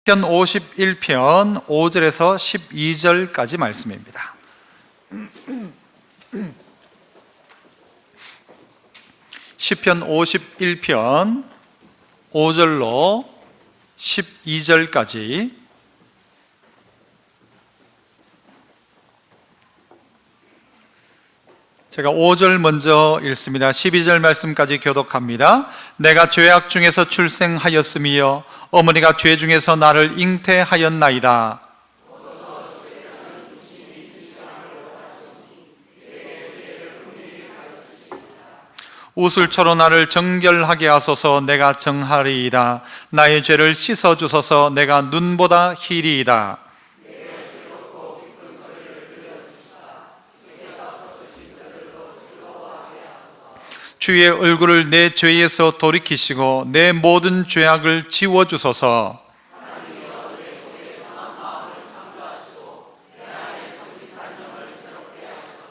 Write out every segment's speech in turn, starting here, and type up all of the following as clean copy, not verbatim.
편 51편 5절에서 12절까지 말씀입니다. 시편 51편 5절로 12절까지 제가 5절 먼저 읽습니다. 12절 말씀까지 교독합니다. 내가 죄악 중에서 출생하였으며 어머니가 죄 중에서 나를 잉태하였나이다. 우슬초로 나를 정결하게 하소서. 내가 정하리이다. 나의 죄를 씻어주소서. 내가 눈보다 희리이다. 주의 얼굴을 내 죄에서 돌이키시고 내 모든 죄악을 지워주소서.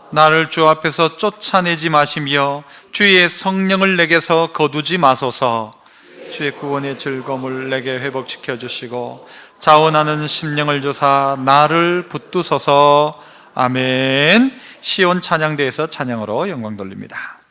나를 주 앞에서 쫓아내지 마시며 주의 성령을 내게서 거두지 마소서. 주의 구원의 즐거움을 내게 회복시켜 주시고 자원하는 심령을 주사 나를 붙드소서. 아멘. 시온 찬양대에서 찬양으로 영광 돌립니다.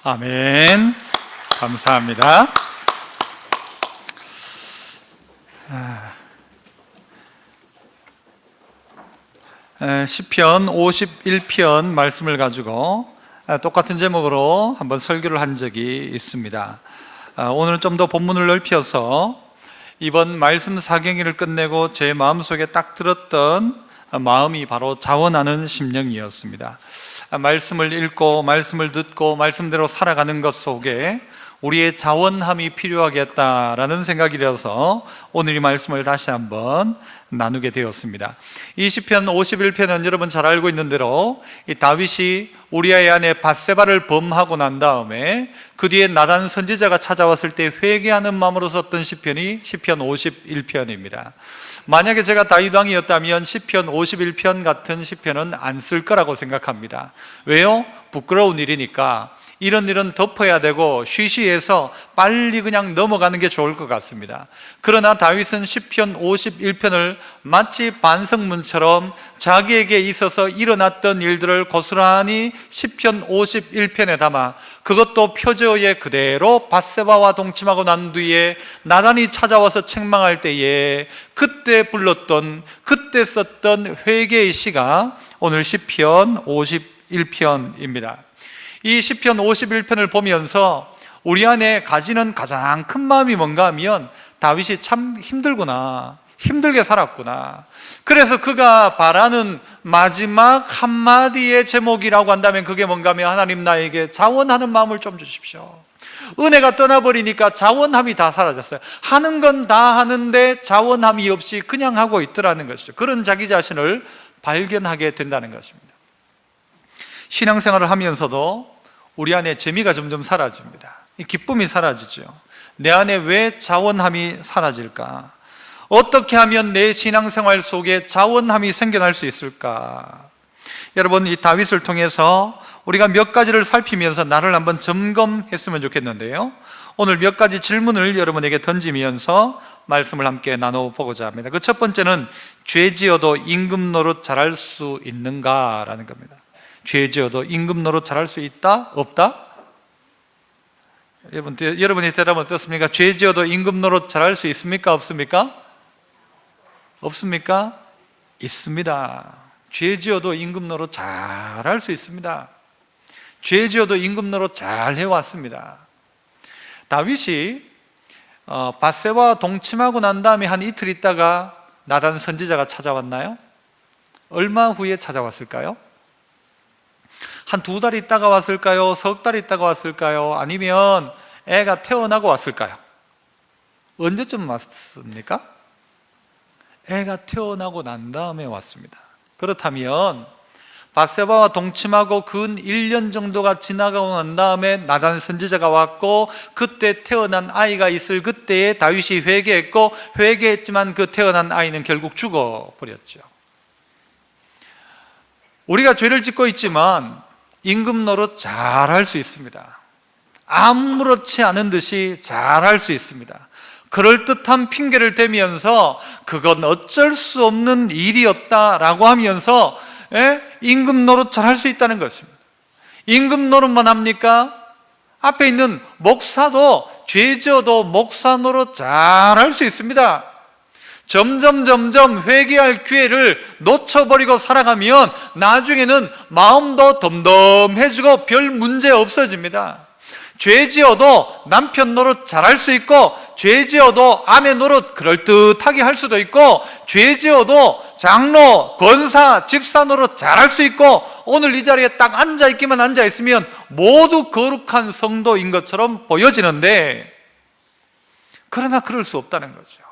아멘. 감사합니다. 시편 51편 말씀을 가지고 똑같은 제목으로 한번 설교를 한 적이 있습니다. 오늘은 좀 더 본문을 넓혀서 이번 말씀 사경기를 끝내고 제 마음속에 딱 들었던 마음이 바로 자원하는 심령이었습니다. 말씀을 읽고 말씀을 듣고 말씀대로 살아가는 것 속에 우리의 자원함이 필요하겠다라는 생각이 들어서 오늘 이 말씀을 다시 한번 나누게 되었습니다. 이 시편 51편은 여러분 잘 알고 있는 대로 이 다윗이 우리아의 아내 밧세바를 범하고 난 다음에 그 뒤에 나단 선지자가 찾아왔을 때 회개하는 마음으로 썼던 시편이 시편 51편입니다. 만약에 제가 다윗 왕이었다면 시편 51편 같은 시편은 안 쓸 거라고 생각합니다. 왜요? 부끄러운 일이니까. 이런 일은 덮어야 되고 쉬쉬해서 빨리 그냥 넘어가는 게 좋을 것 같습니다. 그러나 다윗은 시편 51편을 마치 반성문처럼 자기에게 있어서 일어났던 일들을 고스란히 시편 51편에 담아 그것도 표저에 그대로 밧세바와 동침하고 난 뒤에 나단이 찾아와서 책망할 때에 그때 불렀던, 그때 썼던 회개의 시가 오늘 시편 51편입니다. 이 시편 51편을 보면서 우리 안에 가지는 가장 큰 마음이 뭔가 하면 다윗이 참 힘들구나, 힘들게 살았구나. 그래서 그가 바라는 마지막 한마디의 제목이라고 한다면 그게 뭔가 하면 하나님 나에게 자원하는 마음을 좀 주십시오. 은혜가 떠나버리니까 자원함이 다 사라졌어요. 하는 건 다 하는데 자원함이 없이 그냥 하고 있더라는 것이죠. 그런 자기 자신을 발견하게 된다는 것입니다. 신앙생활을 하면서도 우리 안에 재미가 점점 사라집니다. 기쁨이 사라지죠. 내 안에 왜 자원함이 사라질까? 어떻게 하면 내 신앙생활 속에 자원함이 생겨날 수 있을까? 여러분, 이 다윗을 통해서 우리가 몇 가지를 살피면서 나를 한번 점검했으면 좋겠는데요, 오늘 몇 가지 질문을 여러분에게 던지면서 말씀을 함께 나눠보고자 합니다. 그 첫 번째는 죄지어도 임금 노릇 잘할 수 있는가라는 겁니다. 죄지어도 임금 노릇 잘할 수 있다? 없다? 여러분이 대답은 어떻습니까? 죄지어도 임금 노릇 잘할 수 있습니까? 없습니까? 없습니까? 있습니다. 죄지어도 임금 노릇 잘할 수 있습니다. 죄지어도 임금 노릇 잘 해왔습니다. 다윗이 밧세바와 동침하고 난 다음에 한 이틀 있다가 나단 선지자가 찾아왔나요? 얼마 후에 찾아왔을까요? 한 2달 있다가 왔을까요? 석 달 있다가 왔을까요? 아니면 애가 태어나고 왔을까요? 언제쯤 왔습니까? 애가 태어나고 난 다음에 왔습니다. 그렇다면 밧세바와 동침하고 근 1년 정도가 지나가고 난 다음에 나단 선지자가 왔고 그때 태어난 아이가 있을 그때에 다윗이 회개했고 회개했지만 그 태어난 아이는 결국 죽어버렸죠. 우리가 죄를 짓고 있지만 임금 노릇 잘할 수 있습니다. 아무렇지 않은 듯이 잘할 수 있습니다. 그럴듯한 핑계를 대면서 그건 어쩔 수 없는 일이었다라고 하면서 임금 노릇 잘할 수 있다는 것입니다. 임금 노릇만 합니까? 앞에 있는 목사도 죄지어도 목사 노릇 잘할 수 있습니다. 점점 회개할 기회를 놓쳐버리고 살아가면 나중에는 마음도 덤덤해지고 별 문제 없어집니다. 죄지어도 남편 노릇 잘할 수 있고 죄지어도 아내 노릇 그럴듯하게 할 수도 있고 죄지어도 장로, 권사, 집사 노릇 잘할 수 있고 오늘 이 자리에 딱 앉아있기만 앉아있으면 모두 거룩한 성도인 것처럼 보여지는데 그러나 그럴 수 없다는 거죠.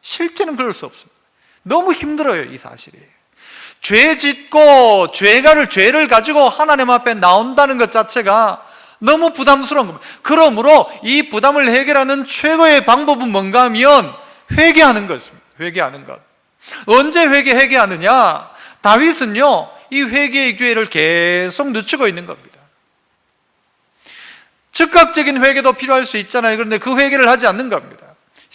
실제는 그럴 수 없습니다. 너무 힘들어요, 이 사실이. 죄 짓고 죄를 가지고 하나님 앞에 나온다는 것 자체가 너무 부담스러운 겁니다. 그러므로 이 부담을 해결하는 최고의 방법은 뭔가 하면 회개하는 것입니다. 회개하는 것. 언제 회개하느냐? 다윗은요, 이 회개의 기회를 계속 늦추고 있는 겁니다. 즉각적인 회개도 필요할 수 있잖아요. 그런데 그 회개를 하지 않는 겁니다.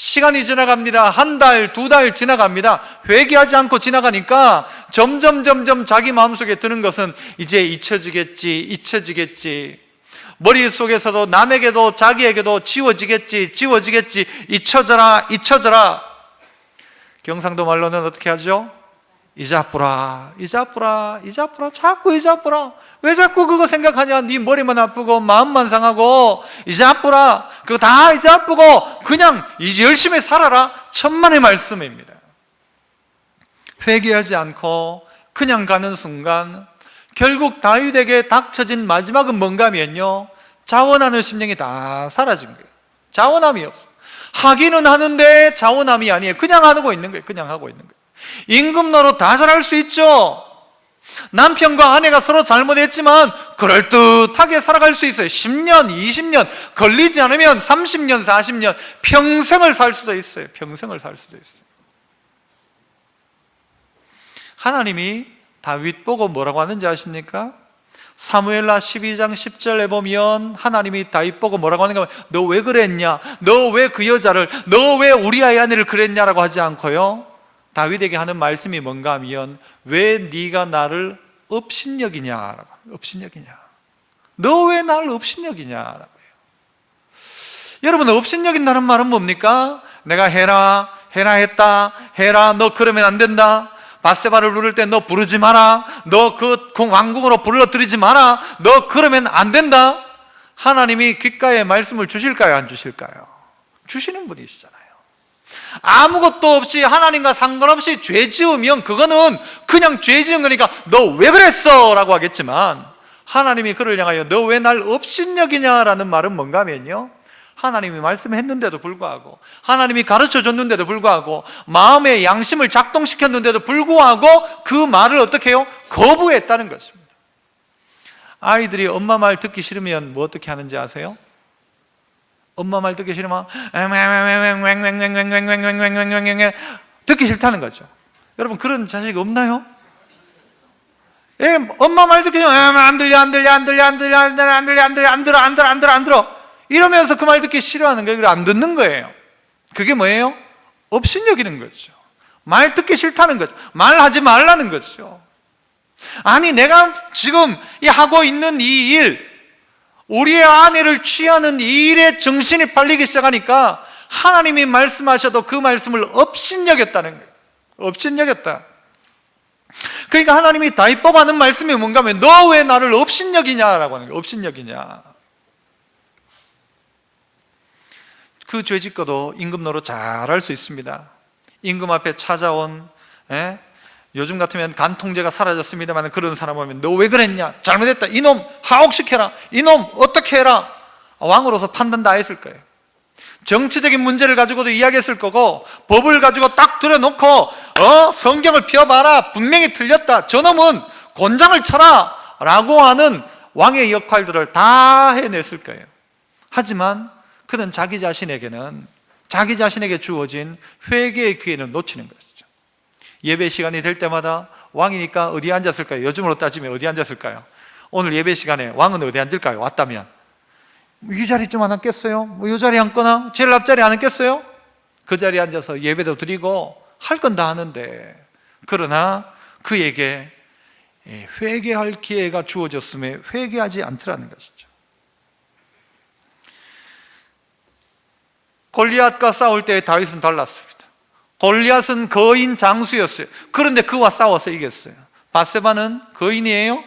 시간이 지나갑니다. 1달, 2달 지나갑니다. 회개하지 않고 지나가니까 점점 자기 마음속에 드는 것은 이제 잊혀지겠지. 머릿속에서도 남에게도 자기에게도 지워지겠지, 지워지겠지, 잊혀져라, 잊혀져라. 경상도 말로는 어떻게 하죠? 이자뿌라, 이자뿌라, 이자뿌라, 자꾸 이자뿌라. 왜 자꾸 그거 생각하냐? 네 머리만 아프고 마음만 상하고. 이자뿌라, 그거 다 이자뿌고 그냥 열심히 살아라. 천만의 말씀입니다. 회개하지 않고 그냥 가는 순간 결국 다윗에게 닥쳐진 마지막은 뭔가 하면요, 자원하는 심령이 다 사라진 거예요. 자원함이 없어. 하기는 하는데 자원함이 아니에요. 그냥 하고 있는 거예요. 그냥 하고 있는 거예요. 임금 노릇 다 잘할 수 있죠. 남편과 아내가 서로 잘못했지만 그럴듯하게 살아갈 수 있어요. 10년, 20년, 걸리지 않으면 30년, 40년, 평생을 살 수도 있어요. 평생을 살 수도 있어요. 하나님이 다윗 보고 뭐라고 하는지 아십니까? 사무엘하 12장 10절에 보면 하나님이 다윗 보고 뭐라고 하는가? 너 왜 그랬냐? 너 왜 그 여자를, 너 왜 우리아의 아내를 그랬냐라고 하지 않고요, 다윗에게 하는 말씀이 뭔가 하면 왜 네가 나를 업신여기냐라고. 업신여기냐, 너 왜 나를 업신여기냐라고 해요. 여러분, 업신여긴다는 말은 뭡니까? 내가 해라 했다, 해라, 너 그러면 안 된다, 밧세바를 부를 때 너 부르지 마라, 너 그 왕궁으로 불러들이지 마라, 너 그러면 안 된다. 하나님이 귓가에 말씀을 주실까요, 안 주실까요? 주시는 분이시잖아요. 아무것도 없이 하나님과 상관없이 죄 지으면 그거는 그냥 죄 지은 거니까 너 왜 그랬어? 라고 하겠지만, 하나님이 그를 향하여 너 왜 날 업신여기냐라는 말은 뭔가 하면요, 하나님이 말씀했는데도 불구하고, 하나님이 가르쳐줬는데도 불구하고, 마음의 양심을 작동시켰는데도 불구하고 그 말을 어떻게 해요? 거부했다는 것입니다. 아이들이 엄마 말 듣기 싫으면 뭐 어떻게 하는지 아세요? 엄마 말 듣기 싫으면 듣기 싫다는 거죠. 여러분, 그런 자식 없나요? 엄마 말 듣기 싫으면 안 들려, 안 들려, 안 들려, 안 들려, 안 들려, 안 들려, 안 들려, 안 들어, 안 들어, 안 들어, 안 들어, 이러면서 그 말 듣기 싫어하는 거예요. 그래, 안 듣는 거예요. 그게 뭐예요? 업신여기는 거죠. 말 듣기 싫다는 거죠. 말하지 말라는 거죠. 아니, 내가 지금 하고 있는 이 일, 우리의 아내를 취하는 이 일에 정신이 팔리기 시작하니까 하나님이 말씀하셔도 그 말씀을 업신여겼다는 거예요. 업신여겼다. 그러니까 하나님이 다윗 보고 하는 말씀이 뭔가 하면 너 왜 나를 업신여기냐라고 하는 거예요. 업신여기냐. 그 죄짓고도 임금 노릇 잘할 수 있습니다. 임금 앞에 찾아온, 요즘 같으면 간통죄가 사라졌습니다만 그런 사람 오면 너 왜 그랬냐? 잘못했다. 이놈 하옥시켜라. 이놈 어떻게 해라. 왕으로서 판단 다 했을 거예요. 정치적인 문제를 가지고도 이야기했을 거고, 법을 가지고 딱 들여놓고 성경을 펴봐라, 분명히 틀렸다, 저놈은 곤장을 쳐라 라고 하는 왕의 역할들을 다 해냈을 거예요. 하지만 그는 자기 자신에게 주어진 회개의 기회는 놓치는 것이죠. 예배 시간이 될 때마다 왕이니까 어디에 앉았을까요? 요즘으로 따지면 어디 앉았을까요? 오늘 예배 시간에 왕은 어디 앉을까요? 왔다면 이 자리쯤 안 앉겠어요? 이 자리에 앉거나 제일 앞자리에 안 앉겠어요? 그 자리에 앉아서 예배도 드리고 할 건 다 하는데, 그러나 그에게 회개할 기회가 주어졌음에 회개하지 않더라는 것이죠. 골리앗과 싸울 때 다윗은 달랐습니다. 골리앗은 거인 장수였어요. 그런데 그와 싸워서 이겼어요. 밧세바는 거인이에요?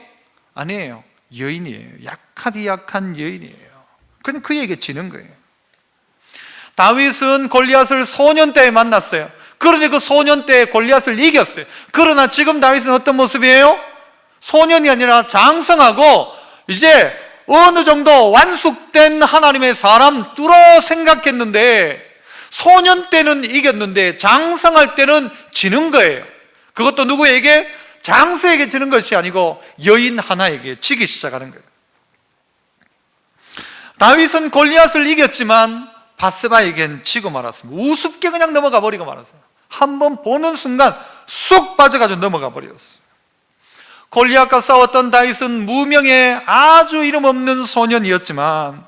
아니에요. 여인이에요. 약하디 약한 여인이에요. 그런데 그에게 지는 거예요. 다윗은 골리앗을 소년 때에 만났어요. 그런데 그 소년 때에 골리앗을 이겼어요. 그러나 지금 다윗은 어떤 모습이에요? 소년이 아니라 장성하고 이제 어느 정도 완숙된 하나님의 사람 뚫어 생각했는데, 소년 때는 이겼는데 장성할 때는 지는 거예요. 그것도 누구에게? 장수에게 지는 것이 아니고 여인 하나에게 지기 시작하는 거예요. 다윗은 골리앗을 이겼지만 밧세바에겐 지고 말았습니다. 우습게 그냥 넘어가 버리고 말았어요. 한번 보는 순간 쏙 빠져가지고 넘어가 버렸어요. 골리앗과 싸웠던 다윗은 무명의 아주 이름 없는 소년이었지만,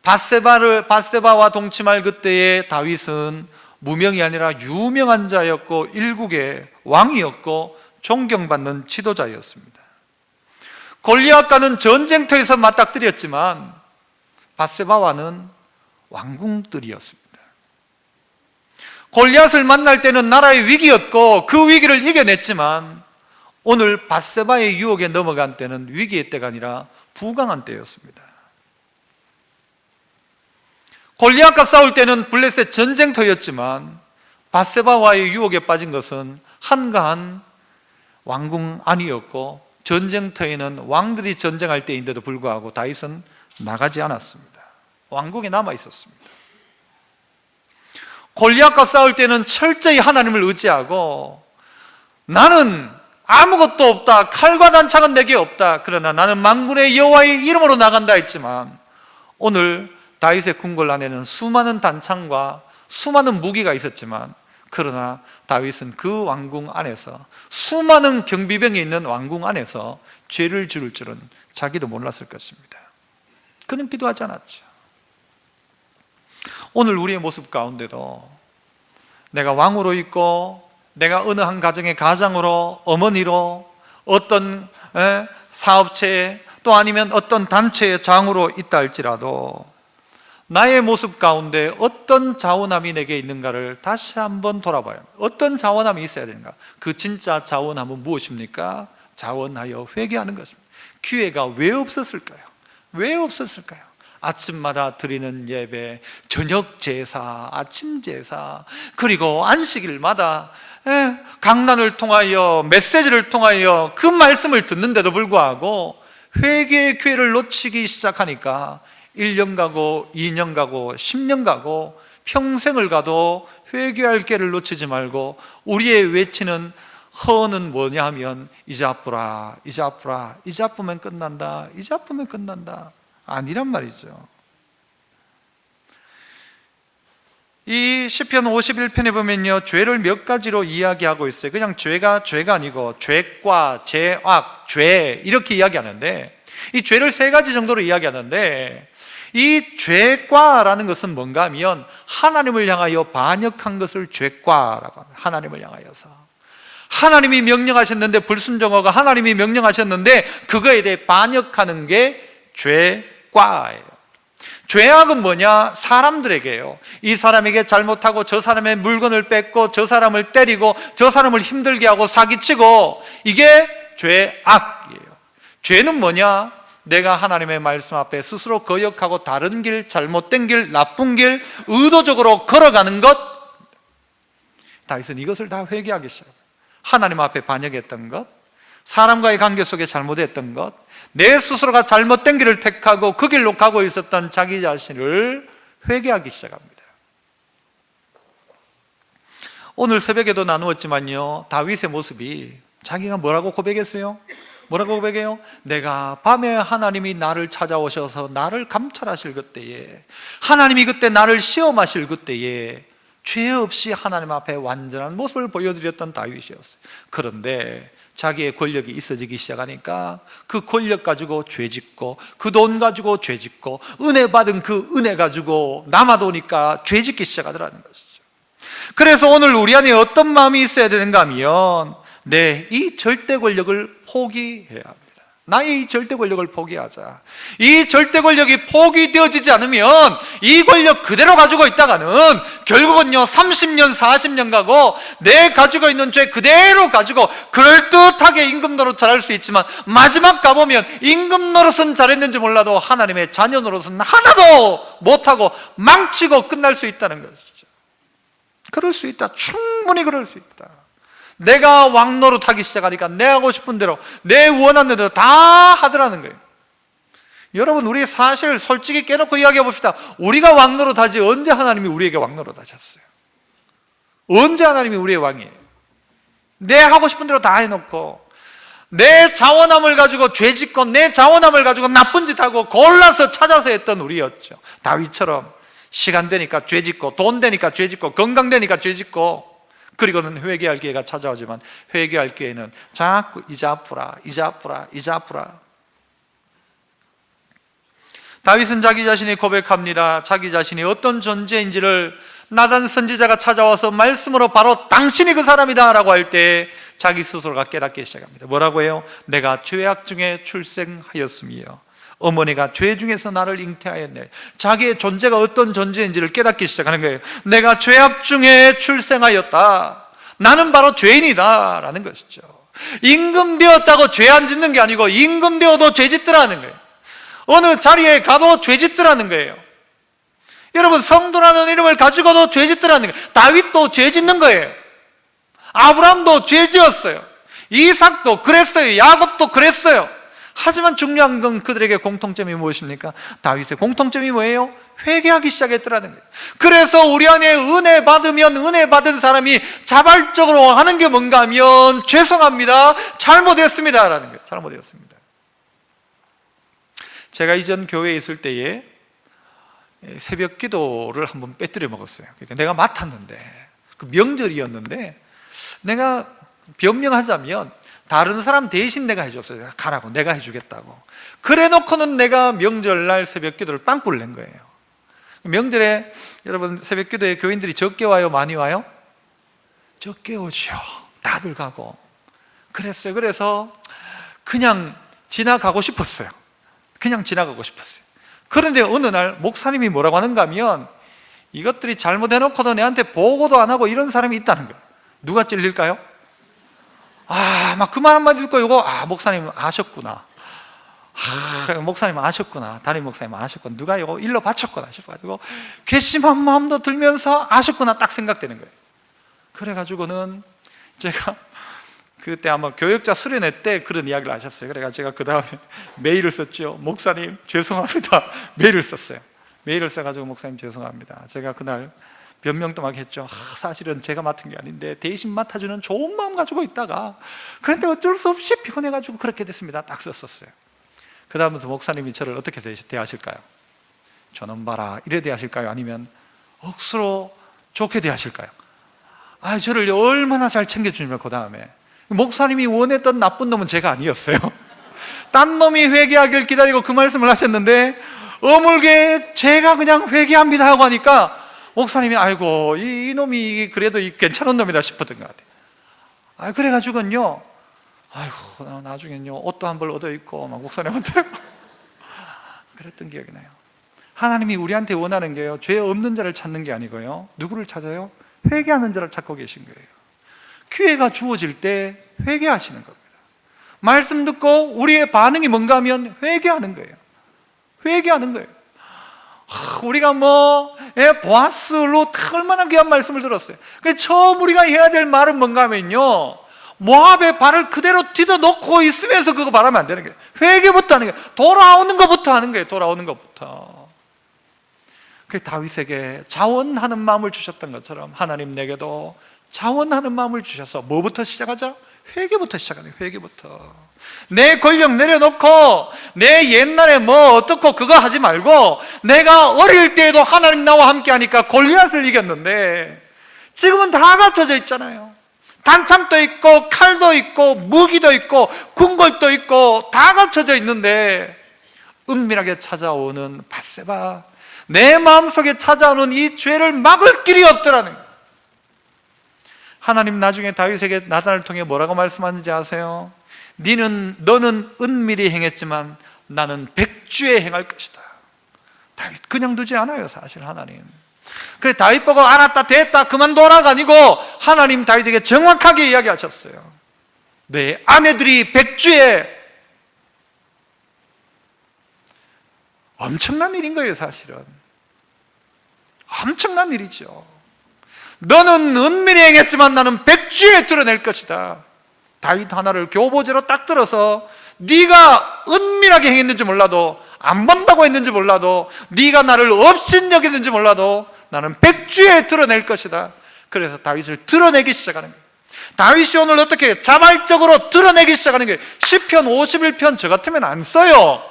밧세바와 동침할 그때의 다윗은 무명이 아니라 유명한 자였고 일국의 왕이었고 존경받는 지도자였습니다. 골리앗과는 전쟁터에서 맞닥뜨렸지만 밧세바와는 왕궁들이었습니다. 골리앗을 만날 때는 나라의 위기였고 그 위기를 이겨냈지만 오늘 밧세바의 유혹에 넘어간 때는 위기의 때가 아니라 부강한 때였습니다. 골리앗과 싸울 때는 블레셋 전쟁터였지만 밧세바와의 유혹에 빠진 것은 한가한 왕궁 안이었고 전쟁터에는 왕들이 전쟁할 때인데도 불구하고 다윗은 나가지 않았습니다. 왕궁에 남아 있었습니다. 골리앗과 싸울 때는 철저히 하나님을 의지하고 나는 아무것도 없다, 칼과 단창은 내게 없다, 그러나 나는 만군의 여호와의 이름으로 나간다 했지만 오늘 다윗의 궁궐 안에는 수많은 단창과 수많은 무기가 있었지만 그러나 다윗은 그 왕궁 안에서 수많은 경비병이 있는 왕궁 안에서 죄를 지을 줄은 자기도 몰랐을 것입니다. 그는 기도하지 않았죠. 오늘 우리의 모습 가운데도 내가 왕으로 있고 내가 어느 한 가정의 가장으로, 어머니로, 어떤 사업체에 또 아니면 어떤 단체의 장으로 있다 할지라도 나의 모습 가운데 어떤 자원함이 내게 있는가를 다시 한번 돌아봐야 합니다. 어떤 자원함이 있어야 되는가? 그 진짜 자원함은 무엇입니까? 자원하여 회개하는 것입니다. 기회가 왜 없었을까요? 왜 없었을까요? 아침마다 드리는 예배, 저녁 제사, 아침 제사, 그리고 안식일마다 강단을 통하여 메시지를 통하여 그 말씀을 듣는데도 불구하고 회개의 기회를 놓치기 시작하니까 1년 가고 2년 가고 10년 가고 평생을 가도 회개할 기회를 놓치지 말고 우리의 외치는 허는 뭐냐 하면 이제 아프라, 이제 아프라, 이제 아프면 끝난다, 이제 아프면 끝난다, 아니란 말이죠. 이 시편 51편에 보면요, 죄를 몇 가지로 이야기하고 있어요. 그냥 죄가 아니고 죄과 죄악, 죄 이렇게 이야기하는데 이 죄를 세 가지 정도로 이야기하는데 이 죄과라는 것은 뭔가 하면 하나님을 향하여 반역한 것을 죄과라고 합니다. 하나님을 향하여서 하나님이 명령하셨는데 불순종하고 하나님이 명령하셨는데 그거에 대해 반역하는 게 죄과예요. 죄악은 뭐냐? 사람들에게요. 이 사람에게 잘못하고 저 사람의 물건을 뺏고 저 사람을 때리고 저 사람을 힘들게 하고 사기치고 이게 죄악이에요. 죄는 뭐냐? 내가 하나님의 말씀 앞에 스스로 거역하고 다른 길, 잘못된 길, 나쁜 길 의도적으로 걸어가는 것. 다윗은 이것을 다 회개하기 시작합니다. 하나님 앞에 반역했던 것, 사람과의 관계 속에 잘못했던 것, 내 스스로가 잘못된 길을 택하고 그 길로 가고 있었던 자기 자신을 회개하기 시작합니다. 오늘 새벽에도 나누었지만요, 다윗의 모습이 자기가 뭐라고 고백했어요? 뭐라고 고백해요? 내가 밤에 하나님이 나를 찾아오셔서 나를 감찰하실 그때에, 하나님이 그때 나를 시험하실 그때에 죄 없이 하나님 앞에 완전한 모습을 보여드렸던 다윗이었어요. 그런데 자기의 권력이 있어지기 시작하니까 그 권력 가지고 죄 짓고 그 돈 가지고 죄 짓고 은혜 받은 그 은혜 가지고 남아도니까 죄 짓기 시작하더라는 것이죠. 그래서 오늘 우리 안에 어떤 마음이 있어야 되는가 하면 이 절대 권력을 포기해야 합니다. 나의 이 절대 권력을 포기하자. 이 절대 권력이 포기되어지지 않으면 이 권력 그대로 가지고 있다가는 결국은요 30년 40년 가고 내 가지고 있는 죄 그대로 가지고 그럴듯하게 임금 노릇 잘할 수 있지만 마지막 가보면 임금 노릇은 잘했는지 몰라도 하나님의 자녀 노릇은 하나도 못하고 망치고 끝날 수 있다는 것이죠. 그럴 수 있다. 충분히 그럴 수 있다. 내가 왕노릇 하기 시작하니까 내 하고 싶은 대로 내 원하는 대로 다 하더라는 거예요. 여러분, 우리 사실 솔직히 깨놓고 이야기해 봅시다. 우리가 왕노릇 하지 언제 하나님이 우리에게 왕노릇 하셨어요? 언제 하나님이 우리의 왕이에요? 내 하고 싶은 대로 다 해놓고 내 자원함을 가지고 죄 짓고 내 자원함을 가지고 나쁜 짓 하고 골라서 찾아서 했던 우리였죠. 다윗처럼 시간 되니까 죄 짓고 돈 되니까 죄 짓고 건강 되니까 죄 짓고 그리고는 회개할 기회가 찾아오지만 회개할 기회는 자꾸 이제 아프라, 이제 아프라, 이제 아프라. 다윗은 자기 자신이 고백합니다. 자기 자신이 어떤 존재인지를 나단 선지자가 찾아와서 말씀으로 바로 당신이 그 사람이다 라고 할 때 자기 스스로가 깨닫기 시작합니다. 뭐라고 해요? 내가 죄악 중에 출생하였으며 어머니가 죄 중에서 나를 잉태하였네. 자기의 존재가 어떤 존재인지를 깨닫기 시작하는 거예요. 내가 죄악 중에 출생하였다. 나는 바로 죄인이다 라는 것이죠. 임금되었다고 죄 안 짓는 게 아니고 임금되어도 죄 짓더라는 거예요. 어느 자리에 가도 죄 짓더라는 거예요. 여러분, 성도라는 이름을 가지고도 죄 짓더라는 거예요. 다윗도 죄 짓는 거예요. 아브라함도 죄 지었어요. 이삭도 그랬어요. 야곱도 그랬어요. 하지만 중요한 건 그들에게 공통점이 무엇입니까? 다윗의 공통점이 뭐예요? 회개하기 시작했더라는 거예요. 그래서 우리 안에 은혜 받으면 은혜 받은 사람이 자발적으로 하는 게 뭔가 하면 죄송합니다, 잘못했습니다 라는 거예요. 잘못했습니다. 제가 이전 교회에 있을 때에 새벽 기도를 한번 빼뜨려 먹었어요. 그러니까 내가 맡았는데, 그 명절이었는데 내가 변명하자면 다른 사람 대신 내가 해줬어요. 가라고, 내가 해주겠다고. 그래 놓고는 내가 명절날 새벽 기도를 빵꾸를 낸 거예요. 명절에 여러분 새벽 기도에 교인들이 적게 와요, 많이 와요? 적게 오죠. 다들 가고. 그랬어요. 그래서 그냥 지나가고 싶었어요. 그냥 지나가고 싶었어요. 그런데 어느 날 목사님이 뭐라고 하는가 하면, 이것들이 잘못해놓고도 내한테 보고도 안 하고 이런 사람이 있다는 거예요. 누가 찔릴까요? 막 그 말 한마디 듣고 이거, 목사님 아셨구나. 목사님 아셨구나. 담임 목사님 아셨구나. 누가 이거 일로 바쳤구나 싶어가지고 괘씸한 마음도 들면서 아셨구나 딱 생각되는 거예요. 그래가지고는 제가 그때 아마 교역자 수련회 때 그런 이야기를 하셨어요. 그래가 제가 그 다음에 메일을 썼죠. 목사님 죄송합니다. 메일을 썼어요. 메일을 써가지고 목사님 죄송합니다. 제가 그날 변명도 막 했죠. 사실은 제가 맡은 게 아닌데 대신 맡아주는 좋은 마음 가지고 있다가, 그런데 어쩔 수 없이 피곤해가지고 그렇게 됐습니다. 딱 썼었어요. 그 다음부터 목사님이 저를 어떻게 대하실까요? 저놈 봐라 이래 대하실까요? 아니면 억수로 좋게 대하실까요? 저를 얼마나 잘 챙겨주냐면, 그 다음에 목사님이 원했던 나쁜 놈은 제가 아니었어요. 딴 놈이 회개하길 기다리고 그 말씀을 하셨는데 어물게 제가 그냥 회개합니다 하고 하니까 목사님이 아이고 이 놈이 그래도 괜찮은 놈이다 싶었던 것 같아요. 그래가지고는요, 아이고 나중엔요 옷도 한 벌 얻어 입고 막 목사님한테 그랬던 기억이 나요. 하나님이 우리한테 원하는 게요, 죄 없는 자를 찾는 게 아니고요, 누구를 찾아요? 회개하는 자를 찾고 계신 거예요. 기회가 주어질 때 회개하시는 겁니다. 말씀 듣고 우리의 반응이 뭔가 하면 회개하는 거예요. 회개하는 거예요. 우리가 보아스, 롯 얼마나 귀한 말씀을 들었어요. 처음 우리가 해야 될 말은 뭔가 하면요, 모압의 발을 그대로 디뎌 놓고 있으면서 그거 바라면 안 되는 거예요. 회개부터 하는 거예요. 돌아오는 것부터 하는 거예요. 돌아오는 것부터. 다윗에게 자원하는 마음을 주셨던 것처럼 하나님 내게도 자원하는 마음을 주셔서 뭐부터 시작하자? 회개부터 시작하는 거예요. 회개부터. 내 권력 내려놓고 내 옛날에 어떻고 그거 하지 말고, 내가 어릴 때에도 하나님 나와 함께 하니까 골리앗을 이겼는데 지금은 다 갖춰져 있잖아요. 단참도 있고 칼도 있고 무기도 있고 궁궐도 있고 다 갖춰져 있는데, 은밀하게 찾아오는 밧세바, 내 마음속에 찾아오는 이 죄를 막을 길이 없더라는 거예요. 하나님 나중에 다윗에게 나단을 통해 뭐라고 말씀하는지 아세요? 너는 은밀히 행했지만 나는 백주에 행할 것이다. 다윗 그냥 두지 않아요, 사실 하나님. 그래 다윗 보고 알았다 됐다 그만둬라가 아니고 하나님 다윗에게 정확하게 이야기하셨어요. 내 아내들이 백주에. 엄청난 일인 거예요, 사실은. 엄청난 일이죠. 너는 은밀히 행했지만 나는 백주에 드러낼 것이다. 다윗 하나를 교보제로 딱 들어서, 네가 은밀하게 행했는지 몰라도, 안 본다고 했는지 몰라도, 네가 나를 업신여겼는지 몰라도 나는 백주에 드러낼 것이다. 그래서 다윗을 드러내기 시작하는 거예요. 다윗이 오늘 어떻게 자발적으로 드러내기 시작하는 거예요. 시편 51편 저 같으면 안 써요.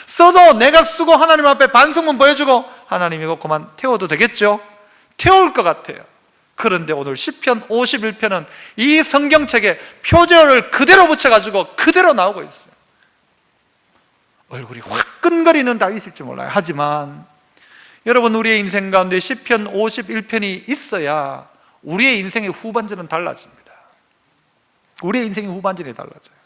써도 내가 쓰고 하나님 앞에 반성문 보여주고 하나님 이거 그만 태워도 되겠죠? 태울 것 같아요. 그런데 오늘 시편 51편은 이 성경책에 표절을 그대로 붙여가지고 그대로 나오고 있어요. 얼굴이 화끈거리는 다윗일지 몰라요. 하지만 여러분, 우리의 인생 가운데 시편 51편이 있어야 우리의 인생의 후반전은 달라집니다. 우리의 인생의 후반전이 달라져요.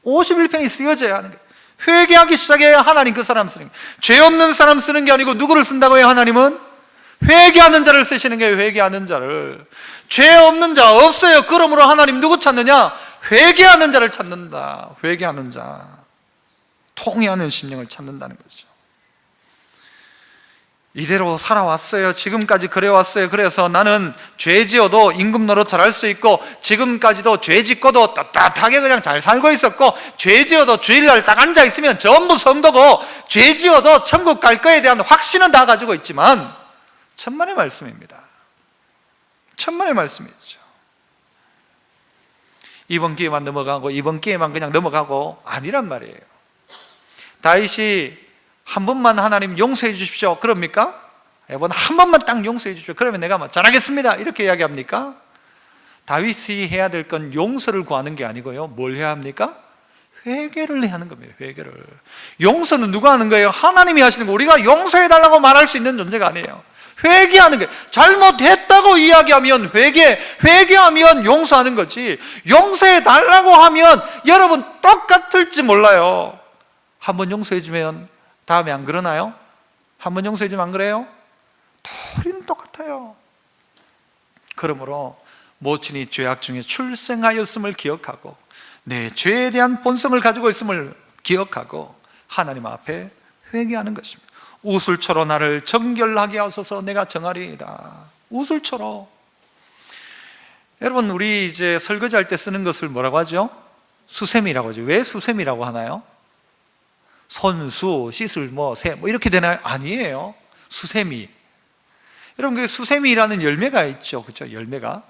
51편이 쓰여져야 하는 거예요. 회개하기 시작해야 하나님 그 사람 쓰는 거예요. 죄 없는 사람 쓰는 게 아니고 누구를 쓴다고 해요? 하나님은 회개하는 자를 쓰시는 거예요. 회개하는 자를. 죄 없는 자 없어요. 그러므로 하나님 누구 찾느냐? 회개하는 자를 찾는다. 회개하는 자, 통회하는 심령을 찾는다는 거죠. 이대로 살아왔어요. 지금까지 그래왔어요. 그래서 나는 죄 지어도 임금 노릇 잘할 수 있고, 지금까지도 죄 짓고도 떳떳하게 그냥 잘 살고 있었고, 죄 지어도 주일날 딱 앉아 있으면 전부 성도고, 죄 지어도 천국 갈 거에 대한 확신은 다 가지고 있지만, 천만의 말씀입니다. 천만의 말씀이죠. 이번 기회만 넘어가고 이번 기회만 그냥 넘어가고 아니란 말이에요. 다윗이 한 번만 하나님 용서해 주십시오 그럽니까? 이번 한 번만 딱 용서해 주십시오 그러면 내가 잘하겠습니다 이렇게 이야기합니까? 다윗이 해야 될 건 용서를 구하는 게 아니고요, 뭘 해야 합니까? 회개를 해야 하는 겁니다. 회개를. 용서는 누가 하는 거예요? 하나님이 하시는 거. 우리가 용서해 달라고 말할 수 있는 존재가 아니에요. 회개하는 거예요. 잘못했다고 이야기하면 회개하면 용서하는 거지, 용서해 달라고 하면 여러분 똑같을지 몰라요. 한번 용서해 주면 다음에 안 그러나요? 한번 용서해 주면 안 그래요? 우리는 똑같아요. 그러므로 모친이 죄악 중에 출생하였음을 기억하고 내 죄에 대한 본성을 가지고 있음을 기억하고 하나님 앞에 회개하는 것입니다. 우슬초로 나를 정결하게 하소서 내가 정하리이다. 우슬초로. 여러분, 우리 이제 설거지할 때 쓰는 것을 뭐라고 하죠? 수세미라고 하죠. 왜 수세미라고 하나요? 손수, 씻을 새 이렇게 되나요? 아니에요. 수세미. 여러분, 그 수세미라는 열매가 있죠. 그렇죠? 열매가.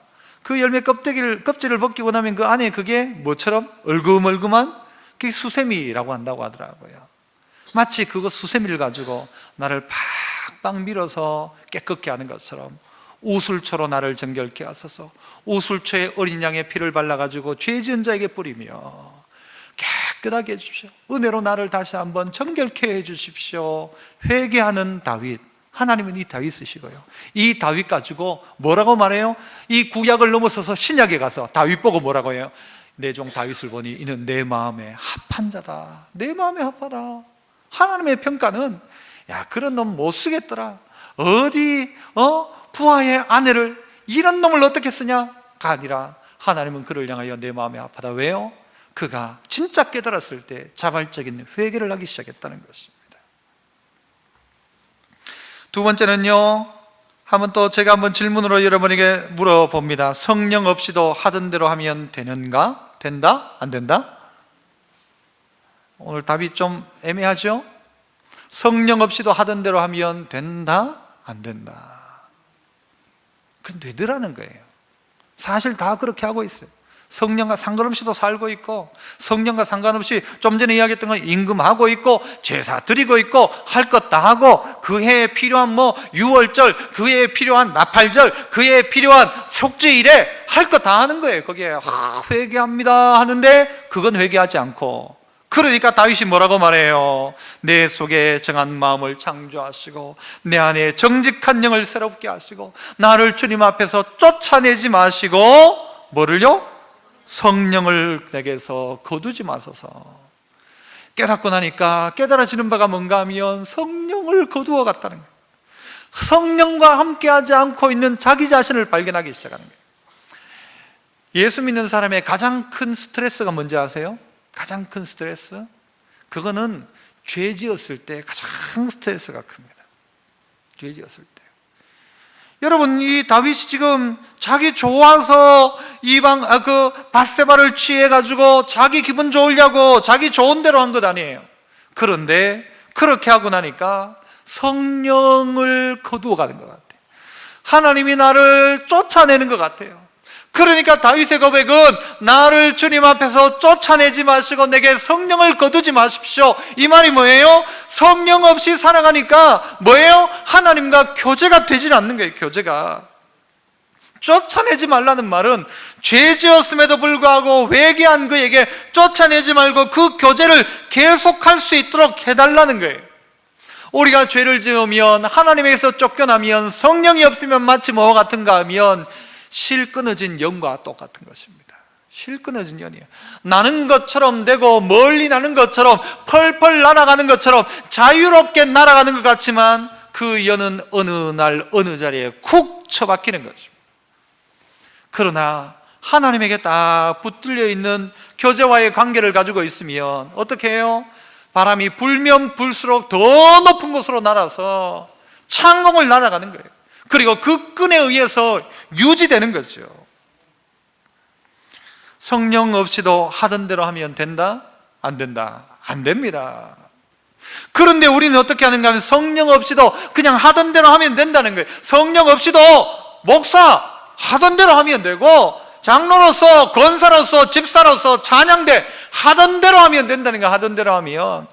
그 열매 껍질을 벗기고 나면 그 안에 그게 뭐처럼 얼금얼금한 그게 수세미라고 한다고 하더라고요. 마치 그거 수세미를 가지고 나를 팍팍 밀어서 깨끗게 하는 것처럼 우슬초로 나를 정결케 하소서. 우슬초에 어린 양의 피를 발라가지고 죄 지은 자에게 뿌리며 깨끗하게 해주십시오. 은혜로 나를 다시 한번 정결케 해주십시오. 회개하는 다윗. 하나님은 이 다윗이시고요, 이 다윗 가지고 뭐라고 말해요? 이 구약을 넘어서서 신약에 가서 다윗 보고 뭐라고 해요? 내 종 다윗을 보니 이는 내 마음에 합한 자다. 내 마음에 합하다. 하나님의 평가는 야, 그런 놈 못 쓰겠더라. 어디 부하의 아내를 이런 놈을 어떻게 쓰냐가 아니라 하나님은 그를 향하여 내 마음에 합하다. 왜요? 그가 진짜 깨달았을 때 자발적인 회개를 하기 시작했다는 것입니다. 두 번째는요, 제가 한번 질문으로 여러분에게 물어봅니다. 성령 없이도 하던 대로 하면 되는가? 된다? 안 된다? 오늘 답이 좀 애매하죠? 성령 없이도 하던 대로 하면 된다? 안 된다? 그건 되더라는 거예요. 사실 다 그렇게 하고 있어요. 성령과 상관없이도 살고 있고, 성령과 상관없이 좀 전에 이야기했던 거 임금하고 있고, 제사 드리고 있고, 할 것 다 하고, 그 해에 필요한 유월절, 그 해에 필요한 나팔절, 그 해에 필요한 속죄일에 할 것 다 하는 거예요. 거기에 회개합니다 하는데 그건 회개하지 않고, 그러니까 다윗이 뭐라고 말해요? 내 속에 정한 마음을 창조하시고 내 안에 정직한 영을 새롭게 하시고 나를 주님 앞에서 쫓아내지 마시고 뭐를요? 성령을 내게서 거두지 마소서. 깨닫고 나니까 깨달아지는 바가 뭔가 하면 성령을 거두어 갔다는 거예요. 성령과 함께하지 않고 있는 자기 자신을 발견하기 시작하는 거예요. 예수 믿는 사람의 가장 큰 스트레스가 뭔지 아세요? 가장 큰 스트레스? 그거는 죄 지었을 때 가장 스트레스가 큽니다. 죄 지었을 때. 여러분, 이 다윗이 지금 자기 좋아서 바세바를 취해가지고 자기 기분 좋으려고 자기 좋은 대로 한 것 아니에요. 그런데 그렇게 하고 나니까 성령을 거두어 가는 것 같아요. 하나님이 나를 쫓아내는 것 같아요. 그러니까 다윗의 고백은 나를 주님 앞에서 쫓아내지 마시고 내게 성령을 거두지 마십시오. 이 말이 뭐예요? 성령 없이 살아가니까 뭐예요? 하나님과 교제가 되질 않는 거예요. 교제가. 쫓아내지 말라는 말은 죄 지었음에도 불구하고 회개한 그에게 쫓아내지 말고 그 교제를 계속할 수 있도록 해달라는 거예요. 우리가 죄를 지으면, 하나님에게서 쫓겨나면, 성령이 없으면 마치 뭐와 같은가 하면 실 끊어진 영과 똑같은 것입니다. 실 끊어진 연이에요. 나는 것처럼 되고 멀리 나는 것처럼 펄펄 날아가는 것처럼 자유롭게 날아가는 것 같지만 그 연은 어느 날 어느 자리에 쿡 처박히는 거죠. 그러나 하나님에게 딱 붙들려 있는 교제와의 관계를 가지고 있으면 어떻게 해요? 바람이 불면 불수록 더 높은 곳으로 날아서 창공을 날아가는 거예요. 그리고 그 끈에 의해서 유지되는 거죠. 성령 없이도 하던 대로 하면 된다? 안 된다? 안 됩니다. 그런데 우리는 어떻게 하는가 하면 성령 없이도 그냥 하던 대로 하면 된다는 거예요. 성령 없이도 목사 하던 대로 하면 되고, 장로로서, 권사로서, 집사로서, 찬양대 하던 대로 하면 된다는 거예요. 하던 대로 하면.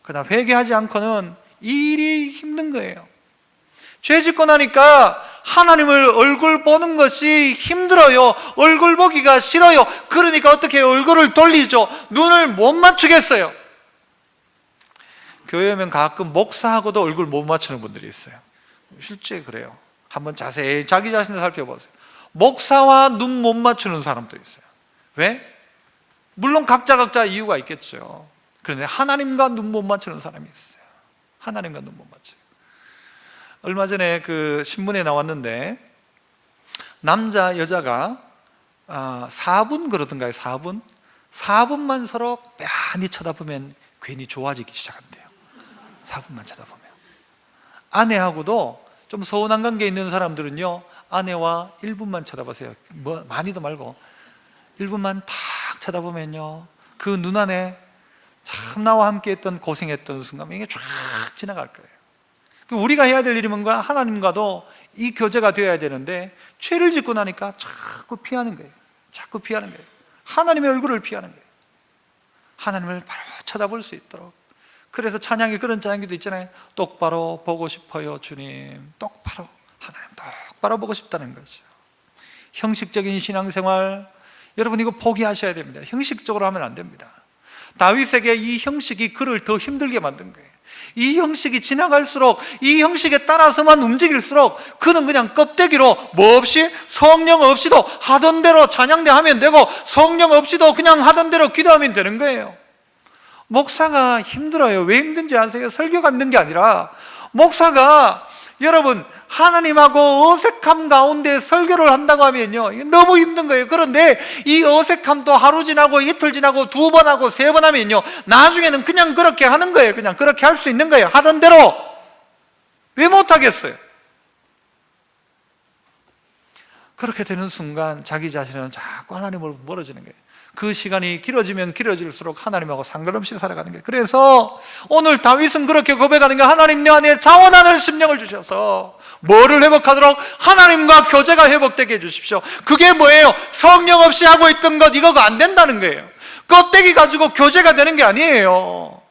그러나 회개하지 않고는 일이 힘든 거예요. 죄 짓고 나니까 하나님을 얼굴 보는 것이 힘들어요. 얼굴 보기가 싫어요. 그러니까 어떻게 해요? 얼굴을 돌리죠. 눈을 못 맞추겠어요. 교회 오면 가끔 목사하고도 얼굴 못 맞추는 분들이 있어요. 실제 그래요. 한번 자세히 자기 자신을 살펴보세요. 목사와 눈 못 맞추는 사람도 있어요. 왜? 물론 각자 이유가 있겠죠. 그런데 하나님과 눈 못 맞추는 사람이 있어요. 하나님과 눈 못 맞춰요. 얼마 전에 그 신문에 나왔는데 남자 여자가 4분 그러던가요? 4분만 서로 빤히 쳐다보면 괜히 좋아지기 시작한대요. 4분만 쳐다보면. 아내하고도 좀 서운한 관계 있는 사람들은요, 아내와 1분만 쳐다보세요. 뭐 많이도 말고 1분만 탁 쳐다보면요, 그 눈 안에 참 나와 함께 했던 고생했던 순간 이게 쫙 지나갈 거예요. 우리가 해야 될 일이 뭔가? 하나님과도 이 교제가 되어야 되는데 죄를 짓고 나니까 자꾸 피하는 거예요. 자꾸 피하는 거예요. 하나님의 얼굴을 피하는 거예요. 하나님을 바로 쳐다볼 수 있도록. 그래서 찬양이 그런 찬양기도 있잖아요. 똑바로 보고 싶어요 주님. 똑바로, 하나님 똑바로 보고 싶다는 거죠. 형식적인 신앙생활, 여러분 이거 포기하셔야 됩니다. 형식적으로 하면 안 됩니다. 다윗에게 이 형식이 그를 더 힘들게 만든 거예요. 이 형식이 지나갈수록, 이 형식에 따라서만 움직일수록 그는 그냥 껍데기로 뭐 없이, 성령 없이도 하던 대로 찬양대 하면 되고, 성령 없이도 그냥 하던 대로 기도하면 되는 거예요. 목사가 힘들어요. 왜 힘든지 아세요? 설교가 힘든 게 아니라 목사가, 여러분 하나님하고 어색함 가운데 설교를 한다고 하면요, 너무 힘든 거예요. 그런데 이 어색함도 하루 지나고 이틀 지나고 2번 하고 3번 하면요, 나중에는 그냥 그렇게 하는 거예요. 그냥 그렇게 할 수 있는 거예요. 하던 대로. 왜 못하겠어요? 그렇게 되는 순간 자기 자신은 자꾸 하나님으로 멀어지는 거예요. 그 시간이 길어지면 길어질수록 하나님하고 상관없이 살아가는 거예요. 그래서 오늘 다윗은 그렇게 고백하는 게, 하나님 내 안에 자원하는 심령을 주셔서 뭐를 회복하도록? 하나님과 교제가 회복되게 해주십시오. 그게 뭐예요? 성령 없이 하고 있던 것, 이거가 안 된다는 거예요. 껍데기 가지고 교제가 되는 게 아니에요.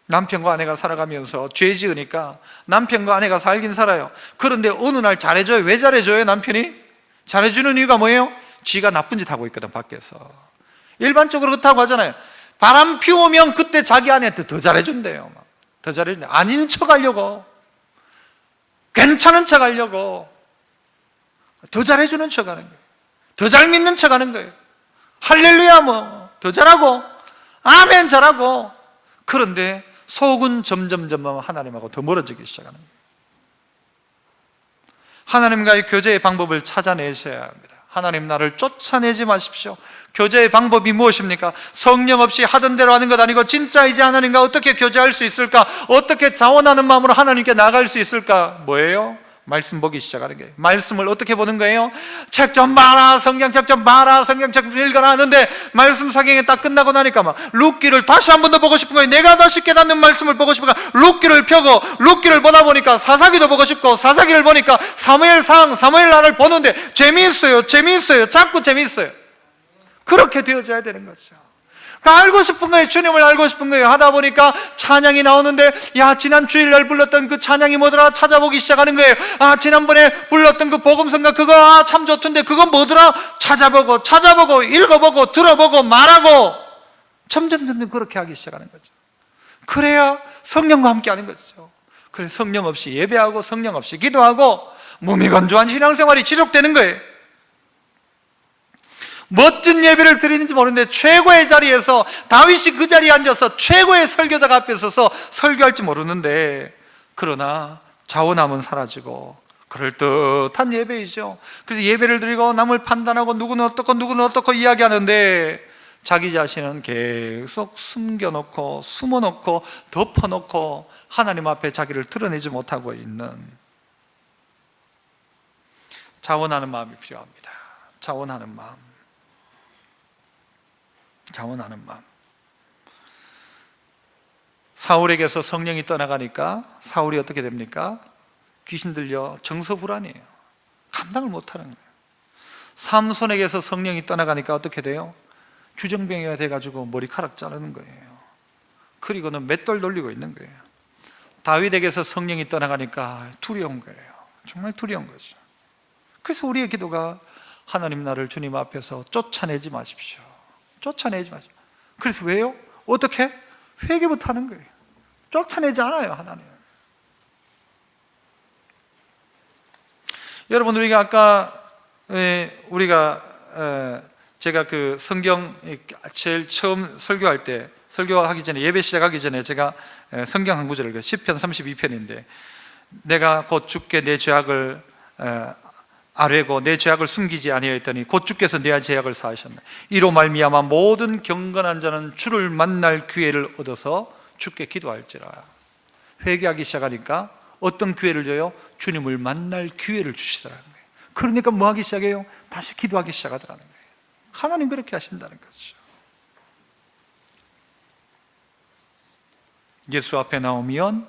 남편과 아내가 살아가면서 죄 지으니까 남편과 아내가 살긴 살아요. 그런데 어느 날 잘해줘요. 왜 잘해줘요? 남편이? 잘해주는 이유가 뭐예요? 쥐가 나쁜 짓 하고 있거든, 밖에서. 일반적으로 그렇다고 하잖아요. 바람 피우면 그때 자기 아내한테 더 잘해준대요. 더 잘해준대. 아닌 척 하려고, 괜찮은 척 하려고 더 잘해주는 척 하는 거예요. 더 잘 믿는 척 하는 거예요. 할렐루야 뭐 더 잘하고, 아멘 잘하고. 그런데 속은 점점 하나님하고 더 멀어지기 시작하는 거예요. 하나님과의 교제의 방법을 찾아내셔야 합니다. 하나님 나를 쫓아내지 마십시오. 교제의 방법이 무엇입니까? 성령 없이 하던 대로 하는 것 아니고, 진짜 이제 하나님과 어떻게 교제할 수 있을까? 어떻게 자원하는 마음으로 하나님께 나아갈 수 있을까? 뭐예요? 말씀 보기 시작하는 거예요. 말씀을 어떻게 보는 거예요? 책 좀 봐라, 성경책 좀 봐라, 성경책 좀 읽어라 하는데, 말씀 사경이 딱 끝나고 나니까 막 룻기를 다시 한 번 더 보고 싶은 거예요. 내가 다시 깨닫는 말씀을 보고 싶으니까 룻기를 펴고, 룻기를 보다 보니까 사사기도 보고 싶고, 사사기를 보니까 사무엘상, 사무엘하를 보는데 재미있어요. 자꾸 재미있어요. 그렇게 되어져야 되는 거죠. 알고 싶은 거예요. 주님을 알고 싶은 거예요. 하다 보니까 찬양이 나오는데, 야, 지난 주일날 불렀던 그 찬양이 뭐더라? 찾아보기 시작하는 거예요. 아, 지난번에 불렀던 그 복음성가 그거 참 좋던데 그건 뭐더라? 찾아보고 읽어보고 들어보고 말하고, 점점 그렇게 하기 시작하는 거죠. 그래야 성령과 함께 하는 거죠. 그래, 성령 없이 예배하고 성령 없이 기도하고 무미건조한 신앙생활이 지속되는 거예요. 멋진 예배를 드리는지 모르는데 최고의 자리에서, 다윗이 그 자리에 앉아서 최고의 설교자가 앞에 서서 설교할지 모르는데, 그러나 자원함은 사라지고 그럴듯한 예배이죠. 그래서 예배를 드리고 남을 판단하고 누구는 어떻고 이야기하는데 자기 자신은 계속 숨겨놓고 숨어놓고 덮어놓고 하나님 앞에 자기를 드러내지 못하고 있는, 자원하는 마음이 필요합니다. 자원하는 마음. 사울에게서 성령이 떠나가니까 사울이 어떻게 됩니까? 귀신 들려 정서불안이에요. 감당을 못하는 거예요. 삼손에게서 성령이 떠나가니까 어떻게 돼요? 주정뱅이가 돼가지고 머리카락 자르는 거예요. 그리고는 맷돌 돌리고 있는 거예요. 다윗에게서 성령이 떠나가니까 두려운 거예요. 정말 두려운 거죠. 그래서 우리의 기도가, 하나님 나를 주님 앞에서 쫓아내지 마십시오. 그래서 왜요? 어떻게? 회개부터 하는 거예요. 쫓아내지 않아요, 하나님. 여러분, 우리가 아까 제가 그 성경 제일 처음 설교하기 전에, 예배 시작하기 전에 제가 성경 한 구절을, 시편 32편인데 내가 곧 주께 내 죄악을 아뢰고 내 죄악을 숨기지 아니하였더니 곧 주께서 내 죄악을 사하셨네. 이로 말미암아 모든 경건한 자는 주를 만날 기회를 얻어서 주께 기도할지라. 회개하기 시작하니까 어떤 기회를 줘요? 주님을 만날 기회를 주시더라는 거예요. 그러니까 뭐 하기 시작해요? 다시 기도하기 시작하더라는 거예요. 하나님 그렇게 하신다는 거죠. 예수 앞에 나오면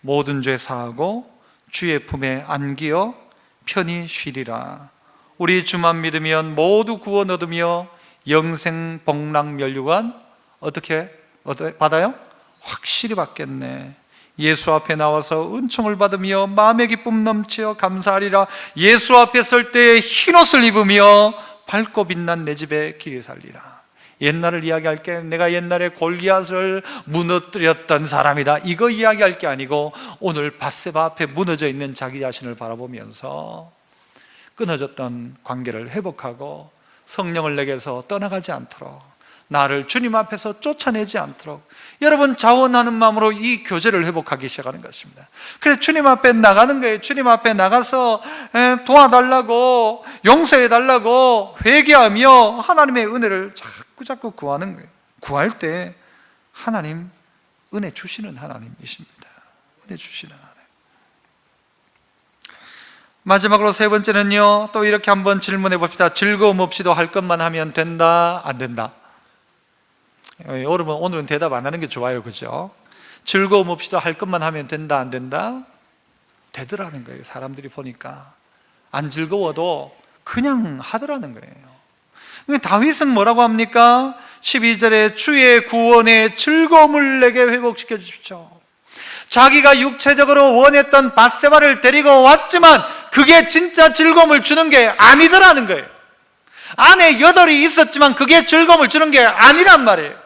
모든 죄 사하고 주의 품에 안기어 편히 쉬리라. 우리 주만 믿으면 모두 구원 얻으며 영생 복락 면류관 어떻게 받아요? 확실히 받겠네. 예수 앞에 나와서 은총을 받으며 마음의 기쁨 넘치어 감사하리라. 예수 앞에 설 때 흰옷을 입으며 밝고 빛난 내 집에 길이 살리라. 옛날을 이야기할게. 내가 옛날에 골리앗을 무너뜨렸던 사람이다, 이거 이야기할 게 아니고 오늘 밧세바 앞에 무너져 있는 자기 자신을 바라보면서 끊어졌던 관계를 회복하고 성령을 내게서 떠나가지 않도록, 나를 주님 앞에서 쫓아내지 않도록 여러분 자원하는 마음으로 이 교제를 회복하기 시작하는 것입니다. 그래서 주님 앞에 나가는 거예요. 주님 앞에 나가서 도와달라고, 용서해달라고 회개하며 하나님의 은혜를 자꾸 구하는 거예요. 구할 때 하나님 은혜 주시는 하나님이십니다. 은혜 주시는 하나님. 마지막으로 세 번째는요, 또 이렇게 한번 질문해 봅시다. 즐거움 없이도 할 것만 하면 된다, 안 된다? 여러분, 오늘은 대답 안 하는 게 좋아요, 그죠? 즐거움 없이도 할 것만 하면 된다, 안 된다? 되더라는 거예요. 사람들이 보니까 안 즐거워도 그냥 하더라는 거예요. 다윗은 뭐라고 합니까? 12절에 주의 구원의 즐거움을 내게 회복시켜 주십시오. 자기가 육체적으로 원했던 밧세바를 데리고 왔지만 그게 진짜 즐거움을 주는 게 아니더라는 거예요. 안에 여덟이 있었지만 그게 즐거움을 주는 게 아니란 말이에요.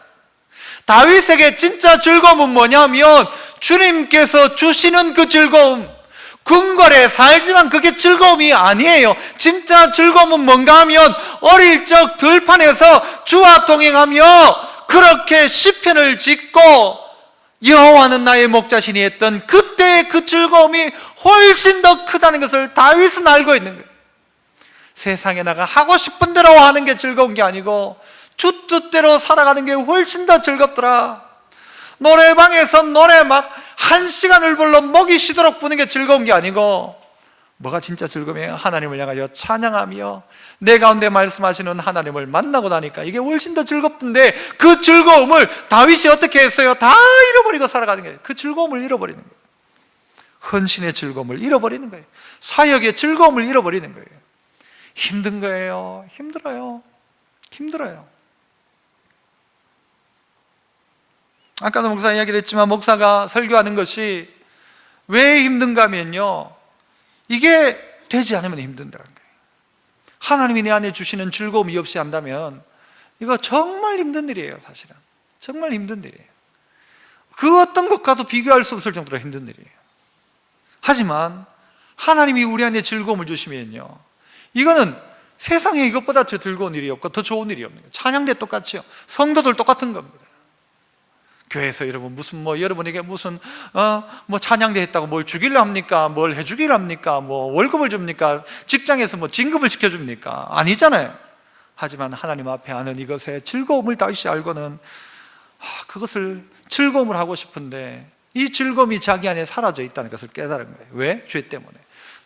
다윗에게 진짜 즐거움은 뭐냐면 주님께서 주시는 그 즐거움, 궁궐에 살지만 그게 즐거움이 아니에요. 진짜 즐거움은 뭔가 하면 어릴 적 들판에서 주와 동행하며 그렇게 시편을 짓고 여호와는 나의 목자시니 했던 그때의 그 즐거움이 훨씬 더 크다는 것을 다윗은 알고 있는 거예요. 세상에 나가 하고 싶은 대로 하는 게 즐거운 게 아니고 주 뜻대로 살아가는 게 훨씬 더 즐겁더라. 노래방에서 노래 막 1시간을 불러 목이 쉬도록 부는 게 즐거운 게 아니고, 뭐가 진짜 즐거움이에요? 하나님을 향하여 찬양하며 내 가운데 말씀하시는 하나님을 만나고 나니까 이게 훨씬 더 즐겁던데, 그 즐거움을 다윗이 어떻게 했어요? 다 잃어버리고 살아가는 거예요. 그 즐거움을 잃어버리는 거예요. 헌신의 즐거움을 잃어버리는 거예요. 사역의 즐거움을 잃어버리는 거예요. 힘든 거예요. 힘들어요. 아까도 목사 이야기를 했지만, 목사가 설교하는 것이 왜 힘든가 하면요, 이게 되지 않으면 힘든다는 거예요. 하나님이 내 안에 주시는 즐거움이 없이 한다면 이거 정말 힘든 일이에요. 사실은 정말 힘든 일이에요. 그 어떤 것과도 비교할 수 없을 정도로 힘든 일이에요. 하지만 하나님이 우리 안에 즐거움을 주시면요, 이거는 세상에 이것보다 더 즐거운 일이 없고 더 좋은 일이 없는 거예요. 찬양대 똑같죠. 성도들 똑같은 겁니다. 교회에서 여러분 무슨 여러분에게 무슨 찬양대 했다고 뭘 주기를 합니까? 뭘 해주기를 합니까? 월급을 줍니까? 직장에서 진급을 시켜줍니까? 아니잖아요. 하지만 하나님 앞에 하는 이것에 즐거움을 다시 알고는 그것을 즐거움을 하고 싶은데 이 즐거움이 자기 안에 사라져 있다는 것을 깨달은 거예요. 왜? 죄 때문에.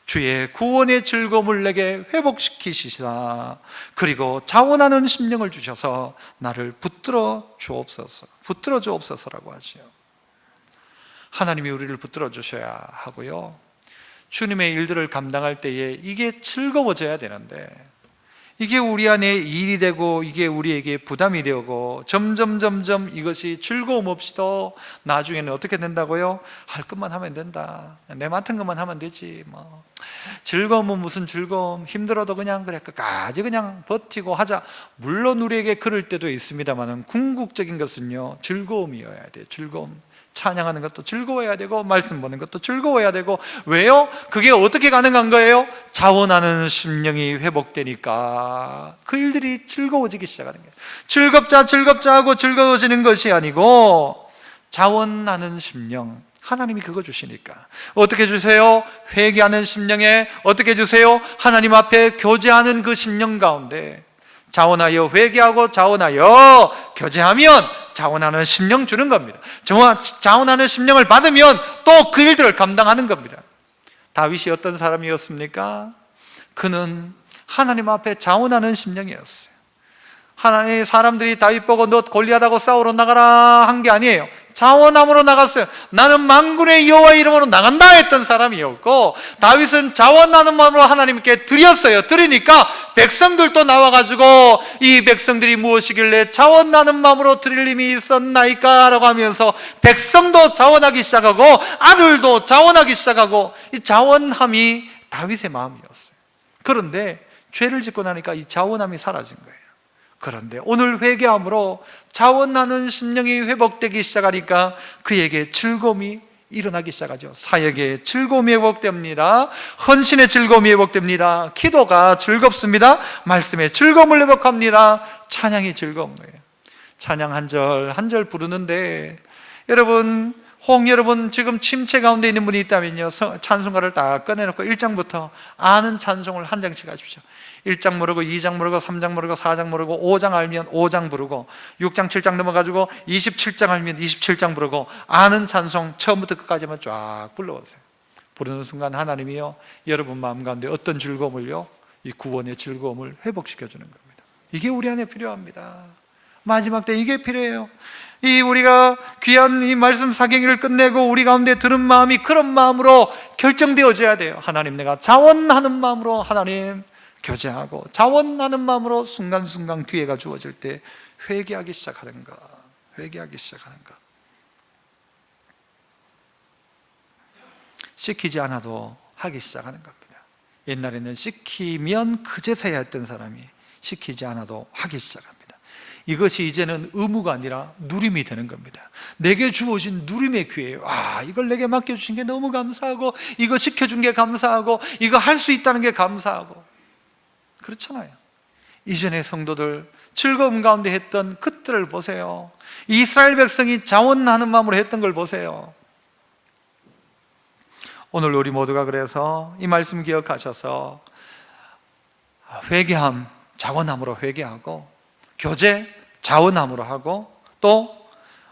주의 구원의 즐거움을 내게 회복시키시사 그리고 자원하는 심령을 주셔서 나를 붙들어 주옵소서. 붙들어 주옵소서라고 하지요. 하나님이 우리를 붙들어 주셔야 하고요, 주님의 일들을 감당할 때에 이게 즐거워져야 되는데 이게 우리 안에 일이 되고 이게 우리에게 부담이 되고 점점 이것이 즐거움 없이도 나중에는 어떻게 된다고요? 할 것만 하면 된다, 내 맡은 것만 하면 되지, 즐거움은 무슨 즐거움, 힘들어도 그냥 그래 끝까지 그냥 버티고 하자. 물론 우리에게 그럴 때도 있습니다만 궁극적인 것은요 즐거움이어야 돼요. 즐거움. 찬양하는 것도 즐거워야 되고 말씀 보는 것도 즐거워야 되고. 왜요? 그게 어떻게 가능한 거예요? 자원하는 심령이 회복되니까 그 일들이 즐거워지기 시작하는 거예요. 즐겁자 하고 즐거워지는 것이 아니고 자원하는 심령, 하나님이 그거 주시니까. 어떻게 주세요? 회개하는 심령에 어떻게 주세요? 하나님 앞에 교제하는 그 심령 가운데 자원하여 회개하고 자원하여 교제하면 자원하는 심령 주는 겁니다. 자원하는 심령을 받으면 또 그 일들을 감당하는 겁니다. 다윗이 어떤 사람이었습니까? 그는 하나님 앞에 자원하는 심령이었어요. 하나님의 사람들이 다윗 보고 너 골리앗하고 싸우러 나가라 한 게 아니에요. 자원함으로 나갔어요. 나는 만군의 여호와 이름으로 나간다 했던 사람이었고, 다윗은 자원하는 마음으로 하나님께 드렸어요. 드리니까 백성들도 나와가지고 이 백성들이 무엇이길래 자원하는 마음으로 드릴 힘이 있었나이까 라고 하면서 백성도 자원하기 시작하고 아들도 자원하기 시작하고, 이 자원함이 다윗의 마음이었어요. 그런데 죄를 짓고 나니까 이 자원함이 사라진 거예요. 그런데 오늘 회개함으로 자원하는 심령이 회복되기 시작하니까 그에게 즐거움이 일어나기 시작하죠. 사역의 즐거움이 회복됩니다. 헌신의 즐거움이 회복됩니다. 기도가 즐겁습니다. 말씀의 즐거움을 회복합니다. 찬양이 즐거운 거예요. 찬양 한 절 한 절 부르는데 여러분 지금 침체 가운데 있는 분이 있다면요, 찬송가를 딱 꺼내놓고 1장부터 아는 찬송을 한 장씩 하십시오. 1장 모르고 2장 모르고 3장 모르고 4장 모르고 5장 알면 5장 부르고 6장 7장 넘어가지고 27장 알면 27장 부르고 아는 찬송 처음부터 끝까지만 쫙 불러보세요. 부르는 순간 하나님이요 여러분 마음 가운데 어떤 즐거움을요, 이 구원의 즐거움을 회복시켜 주는 겁니다. 이게 우리 안에 필요합니다. 마지막 때 이게 필요해요. 이 우리가 귀한 이 말씀 사경기를 끝내고 우리 가운데 드는 마음이 그런 마음으로 결정되어져야 돼요. 하나님, 내가 자원하는 마음으로 하나님 교제하고 자원하는 마음으로 순간순간 기회가 주어질 때 회개하기 시작하는 것. 회개하기 시작하는 것. 시키지 않아도 하기 시작하는 겁니다. 옛날에는 시키면 그제서야 했던 사람이 시키지 않아도 하기 시작합니다. 이것이 이제는 의무가 아니라 누림이 되는 겁니다. 내게 주어진 누림의 기회예요. 이걸 내게 맡겨주신 게 너무 감사하고, 이거 시켜준 게 감사하고, 이거 할 수 있다는 게 감사하고. 그렇잖아요. 이전의 성도들 즐거움 가운데 했던 그때를 보세요. 이스라엘 백성이 자원하는 마음으로 했던 걸 보세요. 오늘 우리 모두가 그래서 이 말씀 기억하셔서 회개함, 자원함으로 회개하고, 교제, 자원함으로 하고, 또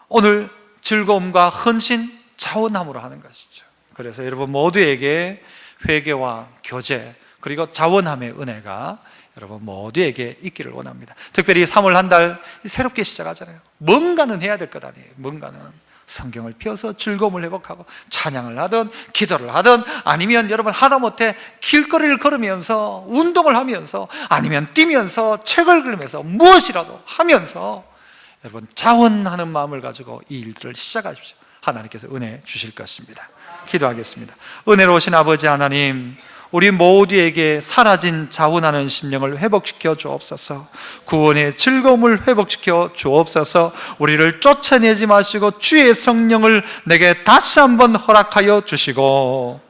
오늘 즐거움과 헌신, 자원함으로 하는 것이죠. 그래서 여러분 모두에게 회개와 교제 그리고 자원함의 은혜가 여러분 모두에게 있기를 원합니다. 특별히 3월 한 달 새롭게 시작하잖아요. 뭔가는 해야 될 것 아니에요. 뭔가는 성경을 펴서 즐거움을 회복하고 찬양을 하든 기도를 하든, 아니면 여러분 하다못해 길거리를 걸으면서 운동을 하면서, 아니면 뛰면서 책을 읽으면서 무엇이라도 하면서 여러분 자원하는 마음을 가지고 이 일들을 시작하십시오. 하나님께서 은혜 주실 것입니다. 기도하겠습니다. 은혜로우신 아버지 하나님, 우리 모두에게 사라진 자원하는 심령을 회복시켜 주옵소서. 구원의 즐거움을 회복시켜 주옵소서. 우리를 쫓아내지 마시고 주의 성령을 내게 다시 한번 허락하여 주시고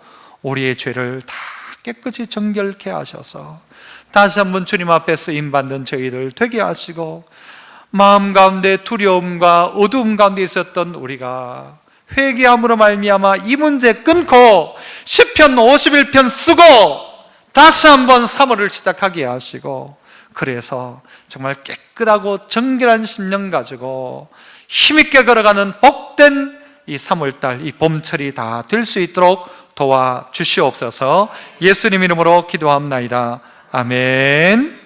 우리의 죄를 다 깨끗이 정결케 하셔서 다시 한번 주님 앞에 쓰임받는 저희들 되게 하시고, 마음 가운데 두려움과 어두움 가운데 있었던 우리가 회개함으로 말미암아 이 문제 끊고 시편 51편 쓰고 다시 한번 사모를 시작하게 하시고, 그래서 정말 깨끗하고 정결한 심령 가지고 힘있게 걸어가는 복된 이 3월달, 이 봄철이 다 될 수 있도록 도와주시옵소서. 예수님 이름으로 기도합나이다. 아멘.